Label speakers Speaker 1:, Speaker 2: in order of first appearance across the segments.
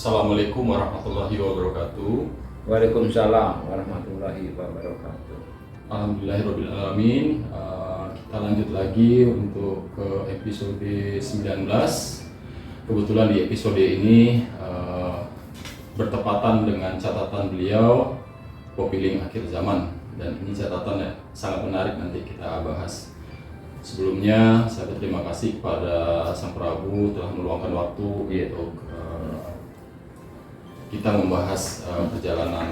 Speaker 1: Assalamualaikum warahmatullahi wabarakatuh.
Speaker 2: Waalaikumsalam warahmatullahi wabarakatuh.
Speaker 1: Alhamdulillahirrabbilalamin. Kita lanjut lagi untuk ke episode 19. Kebetulan di episode ini bertepatan dengan catatan beliau Popiling Akhir Zaman, dan ini catatan yang sangat menarik, nanti kita bahas. Sebelumnya saya berterima kasih kepada Sang Prabu telah meluangkan waktu untuk kita membahas perjalanan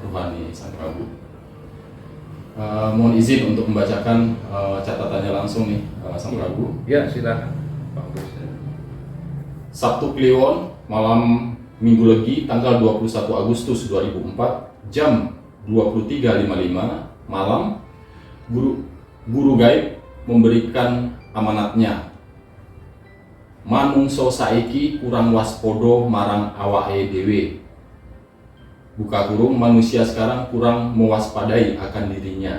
Speaker 1: rohani Sang Prabu. Mohon izin untuk membacakan catatannya langsung nih, Sang Prabu.
Speaker 2: Ya, silakan. Bagus.
Speaker 1: Sabtu Kliwon, malam Minggu Legi, tanggal 21 Agustus 2004, jam 23.55 malam, guru gaib memberikan amanatnya. Manungso saiki kurang waspodo marang awake dhewe. Buka kurung, manusia sekarang kurang mewaspadai akan dirinya.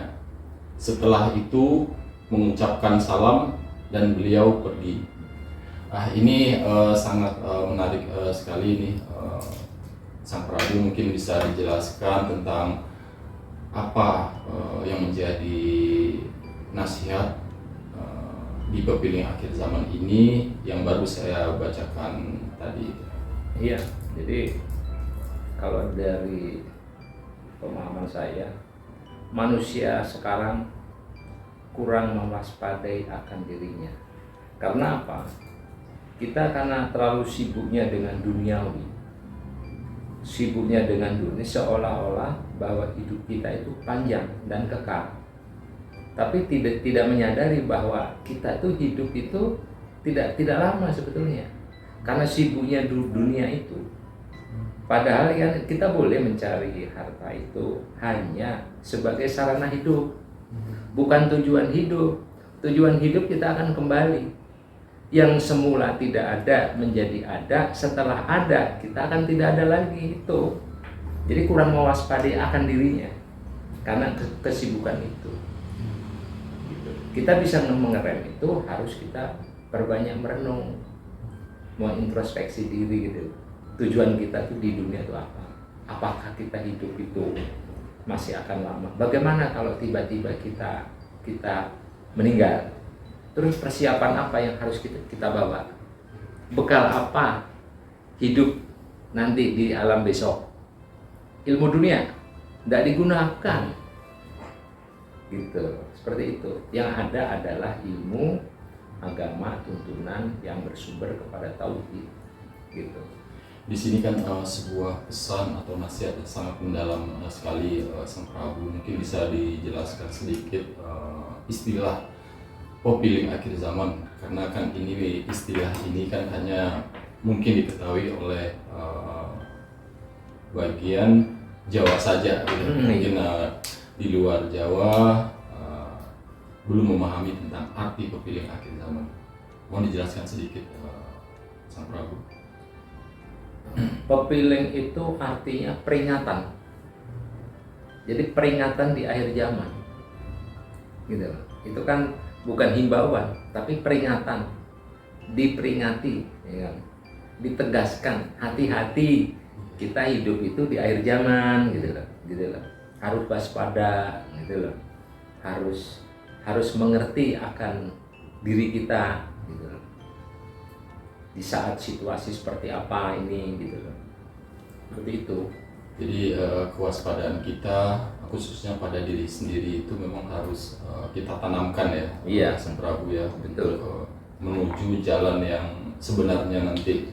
Speaker 1: Setelah itu mengucapkan salam dan beliau pergi. Ini sangat menarik sekali nih. Sang Prabu mungkin bisa dijelaskan tentang apa yang menjadi nasihat di Popiling Akhir Zaman ini yang baru saya bacakan tadi.
Speaker 2: Iya, jadi kalau dari pemahaman saya, manusia sekarang kurang mewaspadai akan dirinya. Karena apa? Kita karena terlalu sibuknya dengan duniawi, sibuknya dengan dunia, seolah-olah bahwa hidup kita itu panjang dan kekal. Tapi tidak menyadari bahwa kita tuh hidup itu tidak lama sebetulnya, karena sibuknya dunia itu. Padahal kan kita boleh mencari harta itu hanya sebagai sarana hidup, bukan tujuan hidup. Tujuan hidup kita akan kembali. Yang semula tidak ada menjadi ada, setelah ada kita akan tidak ada lagi itu. Jadi kurang mewaspadai akan dirinya karena kesibukan itu. Kita bisa mengerem itu, harus kita perbanyak merenung, mau introspeksi diri gitu. Tujuan kita tuh di dunia itu apa? Apakah kita hidup itu masih akan lama? Bagaimana kalau tiba-tiba kita meninggal? Terus persiapan apa yang harus kita bawa? Bekal apa hidup nanti di alam besok? Ilmu dunia tidak digunakan. Gitu, seperti itu. Yang ada adalah ilmu agama tuntunan yang bersumber kepada tauhid, gitu.
Speaker 1: Di sini kan sebuah pesan atau nasihat yang sangat mendalam sekali, Sang Prabu. Mungkin bisa dijelaskan sedikit istilah Popiling Akhir Zaman, karena kan ini istilah ini kan hanya mungkin diketahui oleh bagian Jawa saja, gitu. Mungkin di luar Jawa belum memahami tentang arti Popiling Akhir Zaman. Mohon dijelaskan sedikit, Sang Prabu.
Speaker 2: Popiling itu artinya peringatan. Jadi peringatan di akhir zaman, gitu. Itu kan bukan himbauan, tapi peringatan. Diperingati, ya kan? Ditegaskan, hati-hati, kita hidup itu di akhir zaman, gitu loh. Harus waspada, gitu loh. Harus mengerti akan diri kita, gitu loh. Di saat situasi seperti apa ini, gitu loh. Seperti itu.
Speaker 1: Jadi kewaspadaan kita khususnya pada diri sendiri itu memang harus kita tanamkan ya,
Speaker 2: Iya,
Speaker 1: Sang Prabu ya,
Speaker 2: betul.
Speaker 1: untuk menuju jalan yang sebenarnya nanti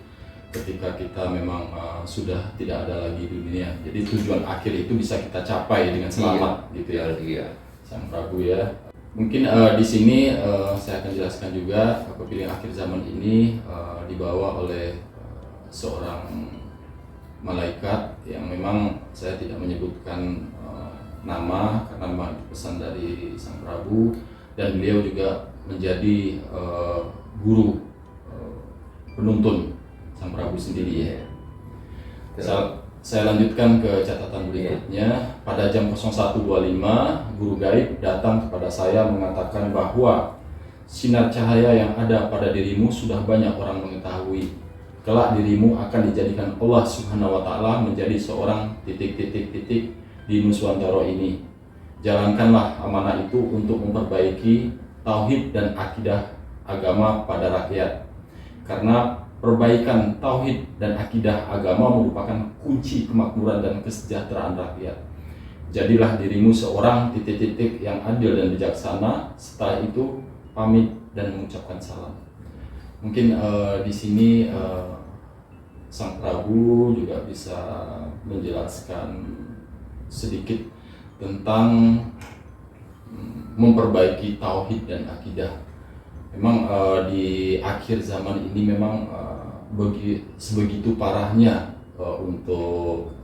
Speaker 1: ketika kita memang sudah tidak ada lagi di dunia. Jadi tujuan akhir itu bisa kita capai dengan selamat, gitu ya, Sang Prabu ya. Mungkin di sini saya akan jelaskan juga Popiling Akhir Zaman ini dibawa oleh seorang malaikat yang memang saya tidak menyebutkan nama karena memang pesan dari Sang Prabu, dan beliau juga menjadi guru penuntun Sang Prabu sendiri ya. Saya lanjutkan ke catatan berikutnya. Pada jam 01.25, guru gaib datang kepada saya mengatakan bahwa sinar cahaya yang ada pada dirimu sudah banyak orang mengetahui. kelak dirimu akan dijadikan Allah Subhanahu wa taala menjadi seorang titik-titik-titik di Nuswantara ini. Jalankanlah amanah itu untuk memperbaiki tauhid dan akidah agama pada rakyat. Karena perbaikan tauhid dan akidah agama merupakan kunci kemakmuran dan kesejahteraan rakyat. Jadilah dirimu seorang titik-titik yang adil dan bijaksana. Setelah itu pamit dan mengucapkan salam. Mungkin di sini Sang Prabu juga bisa menjelaskan sedikit tentang memperbaiki tauhid dan akidah. Memang di akhir zaman ini memang sebegitu parahnya untuk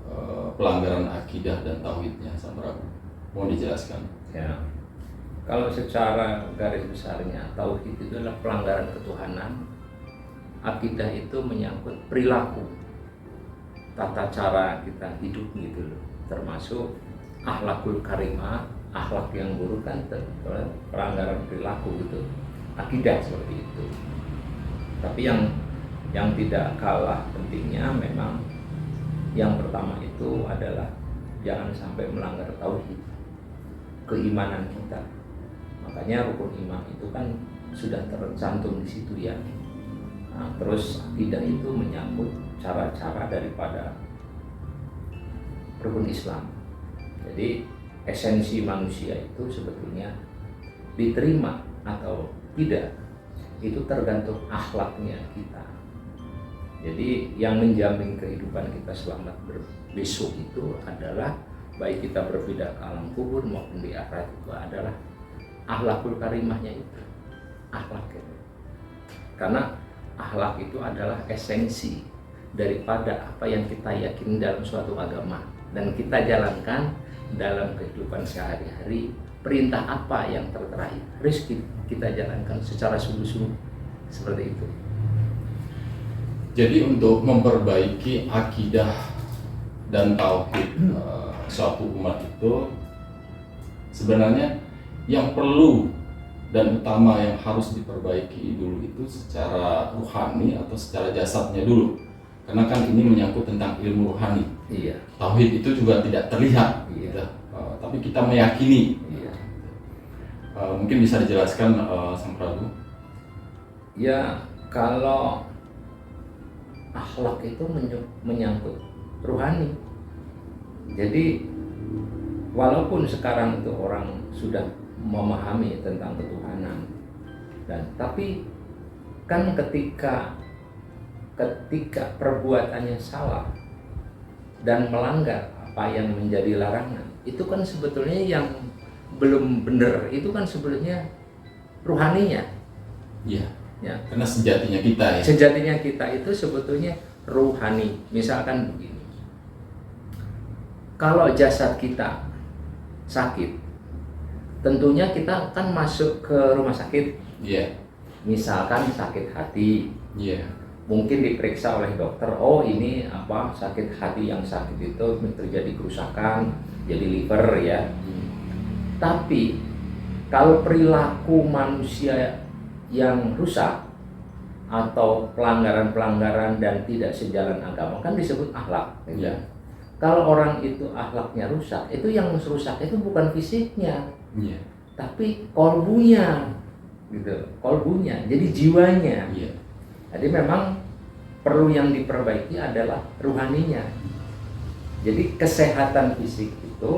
Speaker 1: pelanggaran akidah dan tauhidnya, Sang Prabu. Mau dijelaskan?
Speaker 2: Ya. Kalau secara garis besarnya, tauhid itu adalah pelanggaran ketuhanan. Akidah itu menyangkut perilaku, tata cara kita hidup gitu loh, termasuk akhlakul karimah, akhlak yang buruk kan pelanggaran perilaku gitu, akidah seperti itu. Tapi yang tidak kalah pentingnya memang yang pertama itu adalah jangan sampai melanggar tauhid, keimanan kita. Makanya rukun iman itu kan sudah tercantum di situ ya. Nah, terus akidah itu menyangkut cara-cara daripada rukun Islam. Jadi esensi manusia itu sebetulnya diterima atau tidak itu tergantung akhlaknya kita. Jadi yang menjamin kehidupan kita selamat besok itu adalah baik kita berpindah ke alam kubur maupun di akhirat itu adalah akhlakul karimahnya itu, akhlak itu. Karena akhlak itu adalah esensi daripada apa yang kita yakini dalam suatu agama dan kita jalankan dalam kehidupan sehari-hari. Perintah apa yang tertera harus kita jalankan secara sungguh-sungguh seperti itu.
Speaker 1: Jadi untuk memperbaiki akidah dan tauhid suatu umat itu sebenarnya yang perlu dan utama yang harus diperbaiki dulu itu secara ruhani atau secara jasadnya dulu, karena kan ini menyangkut tentang ilmu ruhani.
Speaker 2: Iya.
Speaker 1: Tauhid itu juga tidak terlihat,
Speaker 2: iya.
Speaker 1: Gitu. Tapi kita meyakini.
Speaker 2: Iya.
Speaker 1: Mungkin bisa dijelaskan Sang Prabu?
Speaker 2: Ya, kalau akhlak itu menyangkut ruhani. Jadi walaupun sekarang itu orang sudah memahami tentang ketuhanan tapi kan ketika perbuatannya salah dan melanggar apa yang menjadi larangan, itu kan sebetulnya yang belum benar, itu kan sebetulnya ruhaninya.
Speaker 1: Iya.
Speaker 2: Ya.
Speaker 1: Karena sejatinya kita ya.
Speaker 2: Sejatinya kita itu sebetulnya ruhani. Misalkan begini, kalau jasad kita sakit, tentunya kita akan masuk ke rumah sakit.
Speaker 1: Iya.
Speaker 2: Misalkan sakit hati,
Speaker 1: Iya.
Speaker 2: mungkin diperiksa oleh dokter. Oh ini apa, sakit hati, yang sakit itu terjadi kerusakan, jadi liver ya. Tapi kalau perilaku manusia yang rusak atau pelanggaran-pelanggaran dan tidak sejalan agama kan disebut akhlak.
Speaker 1: Iya.
Speaker 2: Kalau orang itu akhlaknya rusak, itu yang rusak itu bukan fisiknya.
Speaker 1: Iya.
Speaker 2: Tapi kolbunya, gitu, kolbunya, jadi jiwanya.
Speaker 1: Iya.
Speaker 2: Jadi memang perlu yang diperbaiki adalah ruhaninya. Jadi kesehatan fisik itu,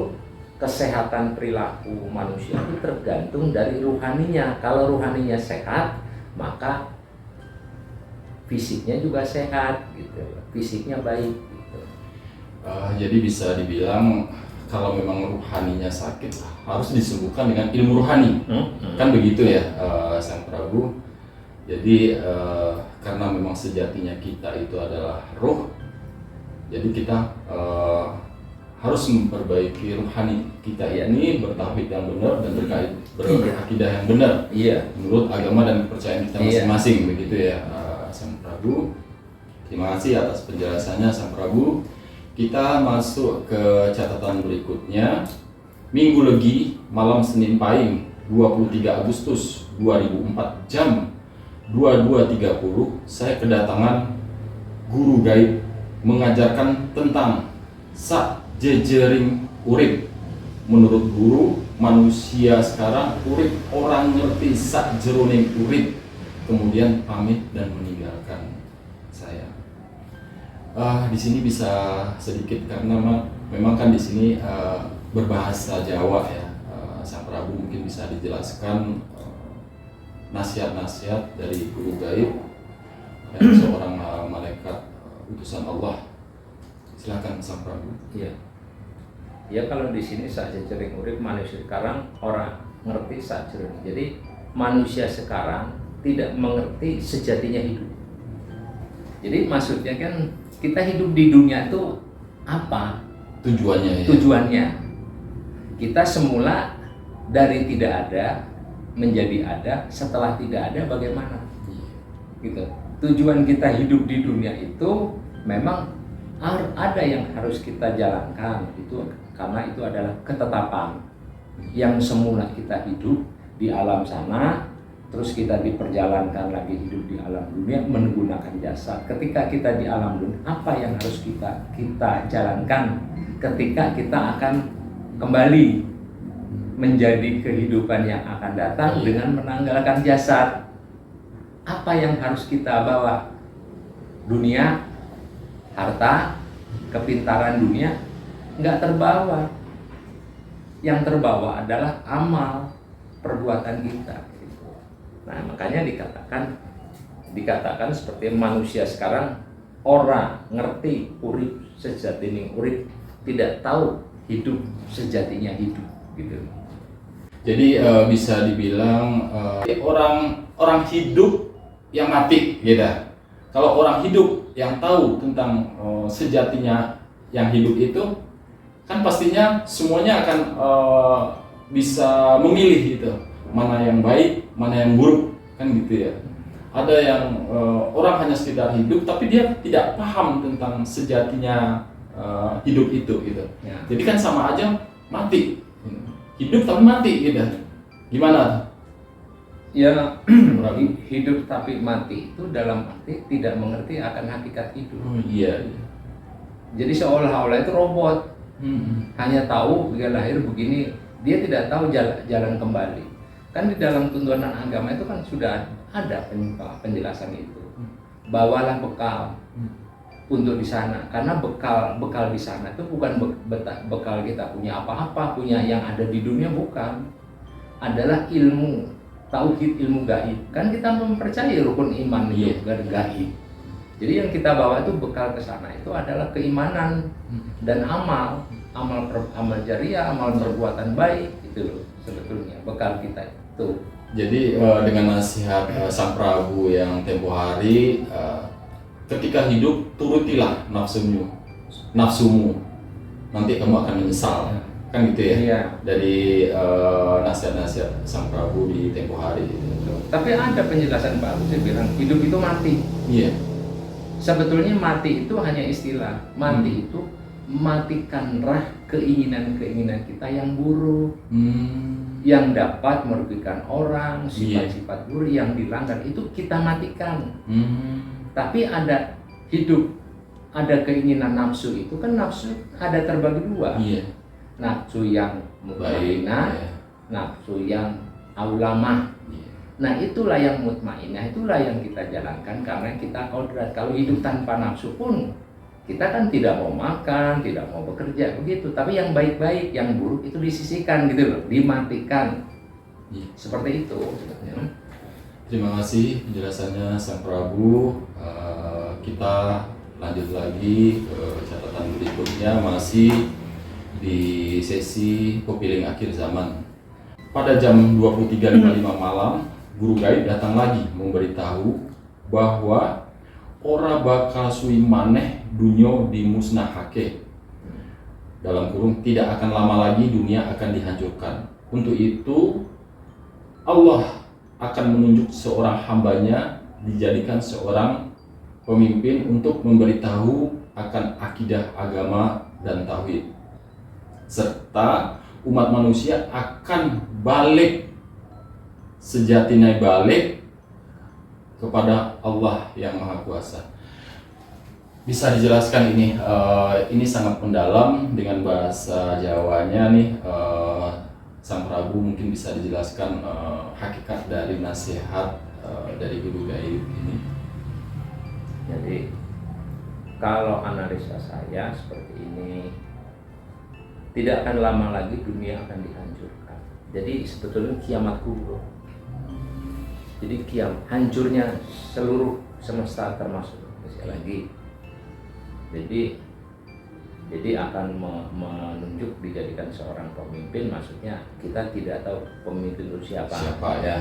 Speaker 2: kesehatan perilaku manusia itu tergantung dari ruhaninya. Kalau ruhaninya sehat, maka fisiknya juga sehat, gitu. Fisiknya baik. Gitu.
Speaker 1: Jadi bisa dibilang kalau memang ruhaninya sakit harus disembuhkan dengan ilmu ruhani. Kan begitu ya, Sang Prabu. Jadi karena memang sejatinya kita itu adalah ruh, jadi kita harus memperbaiki ruhani kita ini bertauhid yang benar dan berakidah yang benar.
Speaker 2: Iya.
Speaker 1: Menurut agama dan kepercayaan kita masing-masing, begitu ya, Sang Prabu. Terima kasih atas penjelasannya, Sang Prabu. Kita masuk ke catatan berikutnya. Minggu Legi, malam Senin Pahing, 23 Agustus 2004 jam 22.30, saya kedatangan guru gaib mengajarkan tentang sak jejering urip. Menurut guru, manusia sekarang urip orang ngerti sak jeroning urip, kemudian pamit dan meninggalkan saya. Di sini bisa sedikit karena memang kan di sini berbahasa Jawa ya. Sang Prabu mungkin bisa dijelaskan nasihat-nasihat dari guru gaib dan seorang malaikat utusan Allah. Silakan Sang Prabu.
Speaker 2: Iya. Ya kalau di sini saja jering urip, manusia sekarang orang ngerti sak jeroning. Jadi manusia sekarang tidak mengerti sejatinya hidup. Jadi maksudnya kan kita hidup di dunia itu apa?
Speaker 1: Tujuannya ya.
Speaker 2: Tujuannya. Kita semula dari tidak ada menjadi ada, setelah tidak ada bagaimana? Gitu. Tujuan kita hidup di dunia itu memang ada yang harus kita jalankan, itu karena itu adalah ketetapan yang semula kita hidup di alam sana, terus kita diperjalankan lagi hidup di alam dunia menggunakan jasad. Ketika kita di alam dunia, apa yang harus kita jalankan ketika kita akan kembali menjadi kehidupan yang akan datang dengan menanggalkan jasad? Apa yang harus kita bawa? Dunia, harta, kepintaran dunia nggak terbawa. Yang terbawa adalah amal perbuatan kita. Nah makanya dikatakan seperti manusia sekarang orang ngerti urip sejatinya urip, tidak tahu hidup sejatinya hidup gitu.
Speaker 1: Jadi bisa dibilang orang hidup yang mati gitu. Kalau orang hidup yang tahu tentang sejatinya yang hidup itu, kan pastinya semuanya akan bisa memilih gitu, mana yang baik, mana yang buruk, kan gitu ya. Ada yang orang hanya sekedar hidup tapi dia tidak paham tentang sejatinya hidup itu gitu.
Speaker 2: Ya.
Speaker 1: Jadi kan sama aja mati, hidup tapi mati gitu. Gimana?
Speaker 2: Ya hidup tapi mati itu dalam arti tidak mengerti akan hakikat hidup.
Speaker 1: Oh iya.
Speaker 2: Jadi seolah-olah itu robot. Hanya tahu dia lahir begini, dia tidak tahu jalan kembali. Kan di dalam tuntunan agama itu kan sudah ada penjelasan itu. Bawalah bekal untuk di sana, karena bekal di sana itu bukan bekal kita punya apa-apa, punya yang ada di dunia, bukan. Adalah ilmu, tauhid, ilmu gaib. Kan kita mempercayai rukun iman itu gaib. Jadi yang kita bawa itu bekal ke sana itu adalah keimanan dan amal jariah, amal perbuatan baik, itu loh sebetulnya bekal kita itu.
Speaker 1: Jadi dengan nasihat Sang Prabu yang tempo hari, ketika hidup turutilah nafsumu, nanti kamu akan menyesal, kan gitu ya?
Speaker 2: Iya.
Speaker 1: Dari nasihat-nasihat Sang Prabu di tempo hari.
Speaker 2: Tapi ada penjelasan baru, saya bilang hidup itu mati.
Speaker 1: Iya.
Speaker 2: Sebetulnya mati itu hanya istilah. Mati itu matikanlah keinginan-keinginan kita yang buruk, yang dapat merugikan orang, sifat-sifat buruk yang dilanggar itu kita matikan. Tapi ada hidup, ada keinginan nafsu itu kan nafsu ada terbagi dua. Nafsu yang mutmainah, nafsu yang aulamah. Nah itulah yang mutmainah, itulah yang kita jalankan karena kita kodrat. Kalau hidup tanpa nafsu pun kita kan tidak mau makan, tidak mau bekerja begitu. Tapi yang baik-baik, yang buruk itu disisihkan gitu loh, dimatikan. Seperti itu.
Speaker 1: Terima kasih penjelasannya Sang Prabu. Kita lanjut lagi ke catatan berikutnya, masih di sesi Kopiling Akhir Zaman. Pada jam 23.55 malam, guru gaib datang lagi memberitahu bahwa ora bakal suwi maneh dunyo dimusnahake. Dalam kurung, tidak akan lama lagi dunia akan dihancurkan. Untuk itu Allah akan menunjuk seorang hambanya dijadikan seorang pemimpin untuk memberitahu akan akidah agama dan tauhid, serta umat manusia akan balik sejatinya balik kepada Allah yang Maha Kuasa. Bisa dijelaskan ini sangat mendalam dengan bahasa Jawanya nih. Sang Prabu mungkin bisa dijelaskan hakikat dari nasihat dari guru gaib ini.
Speaker 2: Jadi kalau analisa saya seperti ini, tidak akan lama lagi dunia akan dihancurkan. Jadi sebetulnya kiamat kubro. Jadi hancurnya seluruh semesta termasuk Indonesia lagi. Jadi akan menunjuk dijadikan seorang pemimpin, maksudnya kita tidak tahu pemimpin itu siapa
Speaker 1: ya.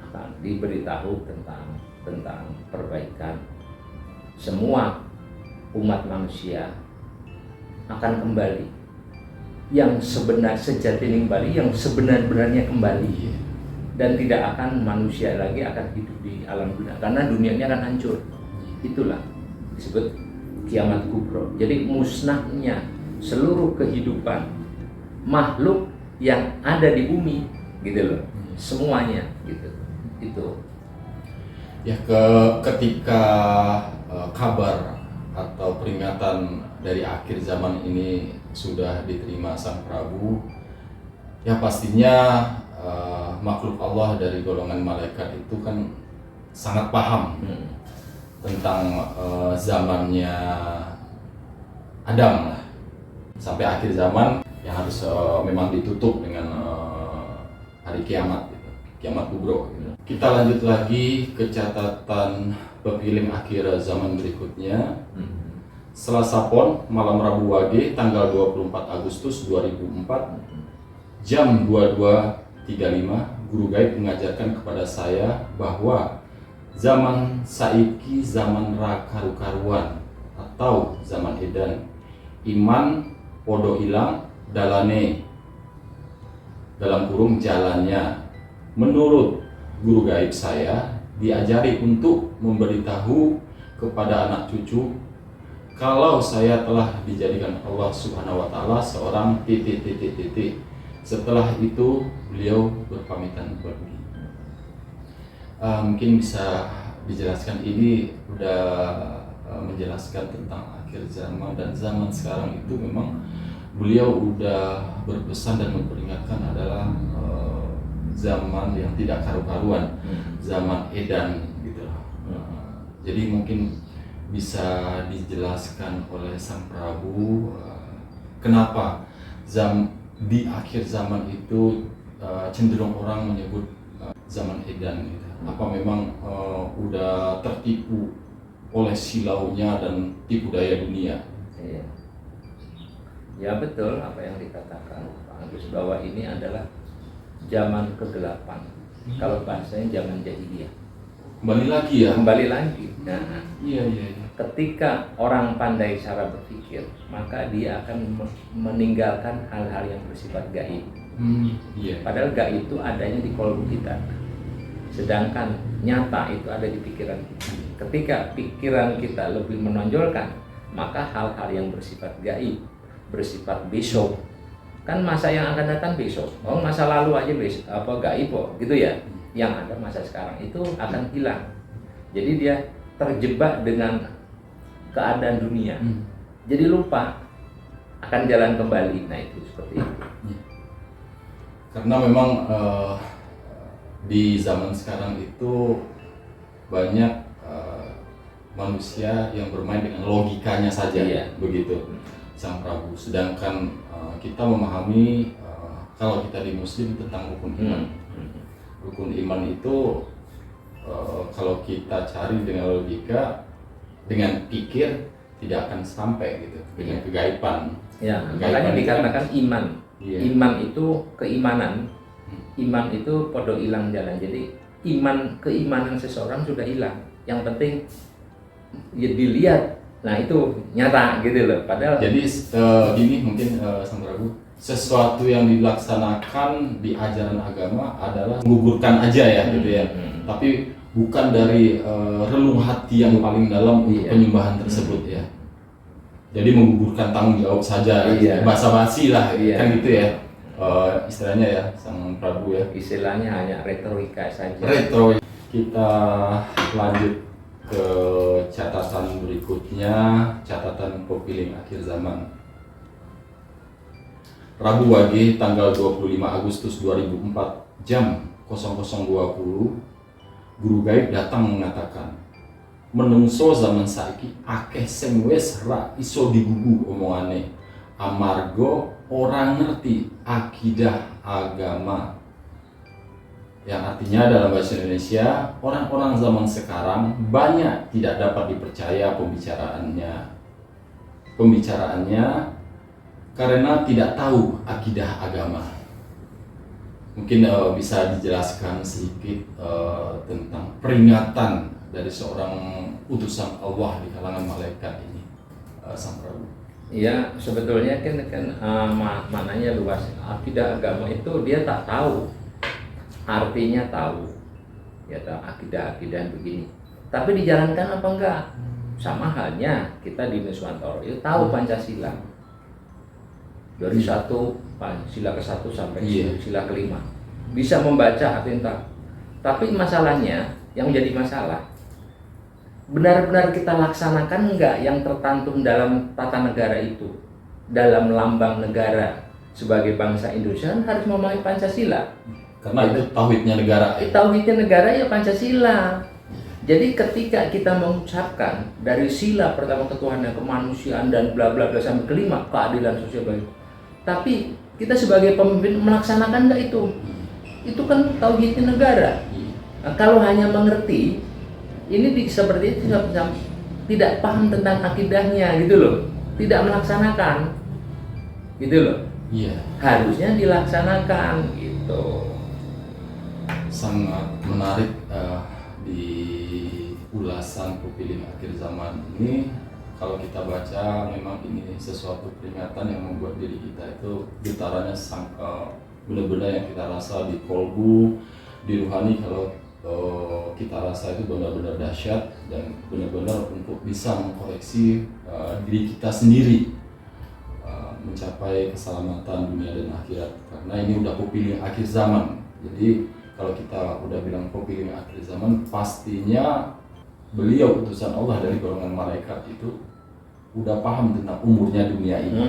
Speaker 2: Akan diberitahu tentang perbaikan. Semua umat manusia akan kembali yang sejati kembali, yang sebenar-benarnya kembali, dan tidak akan manusia lagi akan hidup di alam dunia karena dunia ini akan hancur. Itulah disebut kiamat kubro. Jadi musnahnya seluruh kehidupan makhluk yang ada di bumi, gitu loh, semuanya gitu. Itu
Speaker 1: ya, ketika kabar atau peringatan dari akhir zaman ini sudah diterima Sang Prabu, ya pastinya makhluk Allah dari golongan malaikat itu kan sangat paham tentang zamannya Adam lah, sampai akhir zaman yang harus memang ditutup dengan hari kiamat gitu. Kiamat kubro gitu. Kita lanjut lagi ke catatan pepiling akhir zaman berikutnya. Selasa Pon, malam Rabu Wage, tanggal 24 Agustus 2004, jam 22.35, guru gaib mengajarkan kepada saya bahwa zaman saiki zaman karu-karuan atau zaman edan, iman podo ilang dalane, dalam kurung jalannya. Menurut guru gaib saya diajari untuk memberitahu kepada anak cucu kalau saya telah dijadikan Allah Subhanahu wa taala seorang titik. Setelah itu beliau berpamitan pergi. Mungkin bisa dijelaskan, ini udah menjelaskan tentang akhir zaman dan zaman sekarang itu memang beliau udah berpesan dan memperingatkan adalah zaman yang tidak karu-karuan, zaman edan gitu. Jadi mungkin bisa dijelaskan oleh Sang Prabu kenapa di akhir zaman itu cenderung orang menyebut zaman edan gitu. Apa memang udah tertipu oleh silaunya dan tipu daya dunia?
Speaker 2: Iya. Ya betul apa yang dikatakan Pak Agus, bahwa ini adalah zaman kegelapan. Kalau bahasanya zaman jahiliyah.
Speaker 1: Kembali lagi ya?
Speaker 2: Kembali lagi. Nah,
Speaker 1: iya.
Speaker 2: ketika orang pandai cara berpikir, maka dia akan meninggalkan hal-hal yang bersifat gaib.
Speaker 1: Iya.
Speaker 2: Padahal gaib itu adanya di kolbu kita. Sedangkan nyata itu ada di pikiran kita. Ketika pikiran kita lebih menonjolkan, maka hal-hal yang bersifat gaib, bersifat besok, kan masa yang akan datang besok. Oh, masa lalu aja besok gaib kok, gitu ya. Yang ada masa sekarang itu akan hilang. Jadi dia terjebak dengan keadaan dunia. Jadi lupa akan jalan kembali. Nah, itu seperti itu.
Speaker 1: Karena memang di zaman sekarang itu banyak manusia yang bermain dengan logikanya saja, begitu Sang Prabu. Sedangkan kita memahami kalau kita di Muslim tentang rukun iman. Rukun iman itu kalau kita cari dengan logika, dengan pikir tidak akan sampai gitu, dengan kegaiban.
Speaker 2: Ya, makanya dikatakan iman. Iman itu keimanan. Iman itu podo hilang jalan. Jadi keimanan seseorang sudah hilang. Yang penting ya dilihat. Nah, itu nyata gitu loh. Padahal
Speaker 1: jadi gini mungkin Sang Prabu, sesuatu yang dilaksanakan di ajaran agama adalah menggugurkan aja ya gitu ya. Tapi bukan dari relung hati yang paling dalam untuk penyembahan tersebut ya. Jadi menggugurkan tanggung jawab saja, basa-basi lah kan gitu ya. Istilahnya ya Sang Prabu ya.
Speaker 2: Istilahnya hanya retorika saja.
Speaker 1: Kita lanjut ke catatan berikutnya, catatan Popiling akhir zaman. Rabu Wage tanggal 25 Agustus 2004 jam 00.20, guru gaib datang mengatakan, menungso zaman saiki akeh sing wis ra iso digugu omongane amarga orang ngerti akidah agama. Yang artinya dalam bahasa Indonesia, orang-orang zaman sekarang banyak tidak dapat dipercaya pembicaraannya karena tidak tahu akidah agama. Mungkin bisa dijelaskan sedikit tentang peringatan dari seorang utusan Allah di kalangan malaikat ini, Sang Prabu.
Speaker 2: Ya, sebetulnya kan maknanya luas. Akidah agama itu dia tak tahu, artinya tahu, ya tahu akidah begini. Tapi dijalankan apa enggak? Sama halnya kita di Nuswantoro itu tahu Pancasila. Dari sila ke-1 sampai sila ke-5. Bisa membaca artinya. Tapi masalahnya, yang menjadi masalah, benar-benar kita laksanakan enggak yang tercantum dalam tata negara itu, dalam lambang negara sebagai bangsa Indonesia kan harus memakai Pancasila.
Speaker 1: Karena itu tauhidnya negara.
Speaker 2: Tauhidnya negara ya Pancasila. Jadi ketika kita mengucapkan dari sila pertama ketuhanan, kemanusiaan dan bla bla bla sampai kelima keadilan sosial bagi. Tapi kita sebagai pemimpin melaksanakan enggak itu? Itu kan tauhidnya negara. Nah, kalau hanya mengerti ini seperti itu tidak paham tentang akidahnya gitu loh, tidak melaksanakan gitu loh.
Speaker 1: Iya.
Speaker 2: Harusnya dilaksanakan gitu.
Speaker 1: Sangat menarik di ulasan Popiling akhir zaman ini. Kalau kita baca, memang ini sesuatu peringatan yang membuat diri kita itu getarannya benar-benar yang kita rasa di kolbu, di ruhani. Kalau kita rasa itu benar-benar dahsyat dan benar-benar untuk bisa mengkoreksi diri kita sendiri, mencapai keselamatan dunia dan akhirat. Karena ini udah Popiling akhir zaman. Jadi kalau kita udah bilang Popiling akhir zaman, pastinya beliau utusan Allah dari golongan malaikat itu udah paham tentang umurnya dunia ini.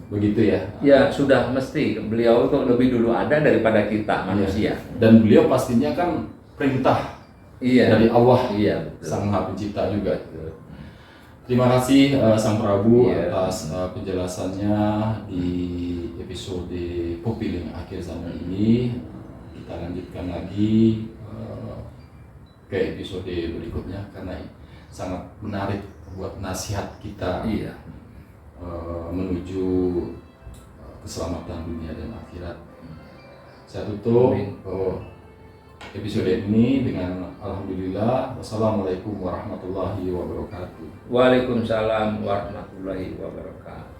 Speaker 1: Begitu ya? Ya
Speaker 2: sudah mesti beliau itu lebih dulu ada daripada kita manusia.
Speaker 1: Dan beliau pastinya kan perintah dari Allah,
Speaker 2: betul.
Speaker 1: Sang Maha Pencipta juga. Terima kasih Sang Prabu atas penjelasannya di episode Popiling akhir zaman ini. Kita lanjutkan lagi ke episode berikutnya karena sangat menarik buat nasihat kita menuju keselamatan dunia dan akhirat. Saya tutup episode ini dengan alhamdulillah. Wassalamualaikum warahmatullahi wabarakatuh.
Speaker 2: Waalaikumsalam warahmatullahi wabarakatuh.